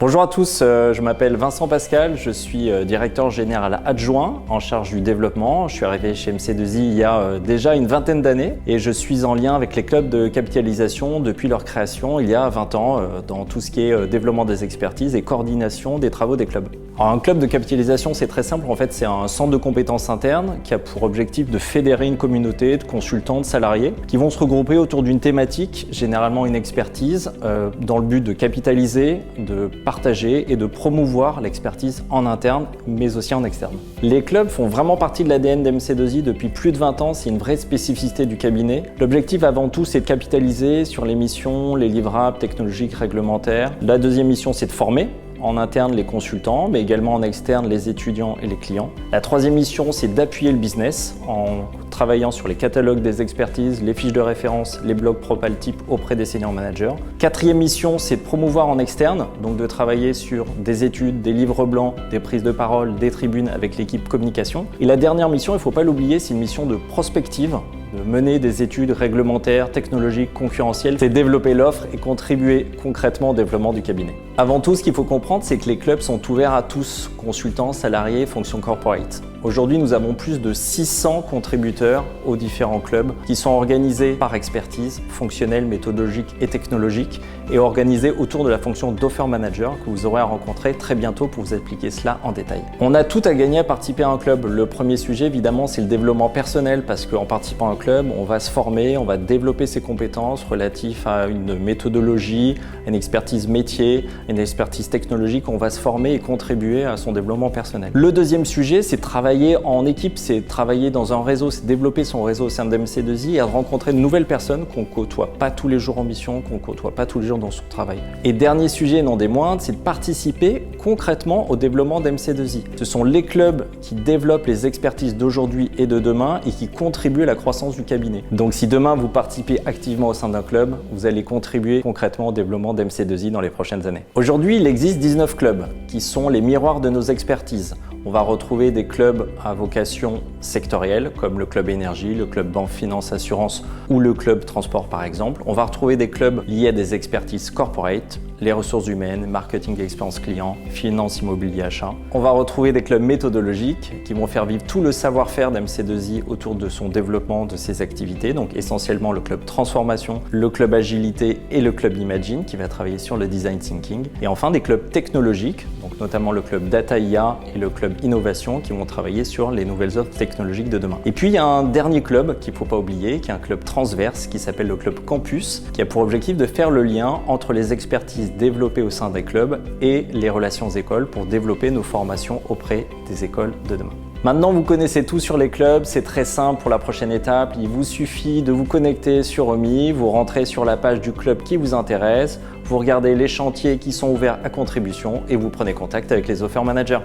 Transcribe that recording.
Bonjour à tous, je m'appelle Vincent Pascal, je suis directeur général adjoint en charge du développement. Je suis arrivé chez MC2I il y a déjà une vingtaine d'années et je suis en lien avec les clubs de capitalisation depuis leur création il y a 20 ans dans tout ce qui est développement des expertises et coordination des travaux des clubs. Alors, un club de capitalisation, c'est très simple, en fait c'est un centre de compétences interne qui a pour objectif de fédérer une communauté de consultants, de salariés qui vont se regrouper autour d'une thématique, généralement une expertise, dans le but de capitaliser, de partager et de promouvoir l'expertise en interne mais aussi en externe. Les clubs font vraiment partie de l'ADN d'MC2I depuis plus de 20 ans, c'est une vraie spécificité du cabinet. L'objectif avant tout c'est de capitaliser sur les missions, les livrables technologiques réglementaires. La deuxième mission c'est de former en interne les consultants, mais également en externe les étudiants et les clients. La troisième mission, c'est d'appuyer le business en travaillant sur les catalogues des expertises, les fiches de référence, les blogs Propal type auprès des senior managers. Quatrième mission, c'est de promouvoir en externe, donc de travailler sur des études, des livres blancs, des prises de parole, des tribunes avec l'équipe communication. Et la dernière mission, il ne faut pas l'oublier, c'est une mission de prospective, de mener des études réglementaires, technologiques, concurrentielles, c'est développer l'offre et contribuer concrètement au développement du cabinet. Avant tout, ce qu'il faut comprendre, c'est que les clubs sont ouverts à tous, consultants, salariés, fonctions corporate. Aujourd'hui, nous avons plus de 600 contributeurs aux différents clubs qui sont organisés par expertise, fonctionnelle, méthodologique et technologique et organisés autour de la fonction d'offer manager que vous aurez à rencontrer très bientôt pour vous expliquer cela en détail. On a tout à gagner à participer à un club. Le premier sujet, évidemment, c'est le développement personnel parce qu'en participant à un club, on va se former, on va développer ses compétences relatives à une méthodologie, une expertise métier, une expertise technologique. On va se former et contribuer à son développement personnel. Le deuxième sujet, c'est travailler en équipe, c'est travailler dans un réseau, c'est développer son réseau au sein de MC2I et rencontrer de nouvelles personnes qu'on ne côtoie pas tous les jours en mission, qu'on ne côtoie pas tous les jours dans son travail. Et dernier sujet, non des moindres, c'est de participer concrètement au développement d'MC2I. Ce sont les clubs qui développent les expertises d'aujourd'hui et de demain et qui contribuent à la croissance du cabinet. Donc si demain vous participez activement au sein d'un club, vous allez contribuer concrètement au développement d'MC2I dans les prochaines années. Aujourd'hui, il existe 19 clubs qui sont les miroirs de nos expertises. On va retrouver des clubs à vocation sectorielle comme le club énergie, le club banque, finance, assurance ou le club transport par exemple. On va retrouver des clubs liés à des expertises corporate, les ressources humaines, marketing expérience client, finance, immobilier, achat. On va retrouver des clubs méthodologiques qui vont faire vivre tout le savoir-faire d'MC2I autour de son développement de ses activités, donc essentiellement le club transformation, le club agilité et le club imagine qui va travailler sur le design thinking. Et enfin des clubs technologiques, donc notamment le club data IA et le club innovation qui vont travailler sur les nouvelles offres technologiques de demain. Et puis il y a un dernier club qu'il ne faut pas oublier, qui est un club transverse qui s'appelle le club campus, qui a pour objectif de faire le lien entre les expertises développées au sein des clubs et les relations écoles pour développer nos formations auprès des écoles de demain. Maintenant, vous connaissez tout sur les clubs, c'est très simple pour la prochaine étape. Il vous suffit de vous connecter sur OMI, vous rentrez sur la page du club qui vous intéresse, vous regardez les chantiers qui sont ouverts à contribution et vous prenez contact avec les offer managers.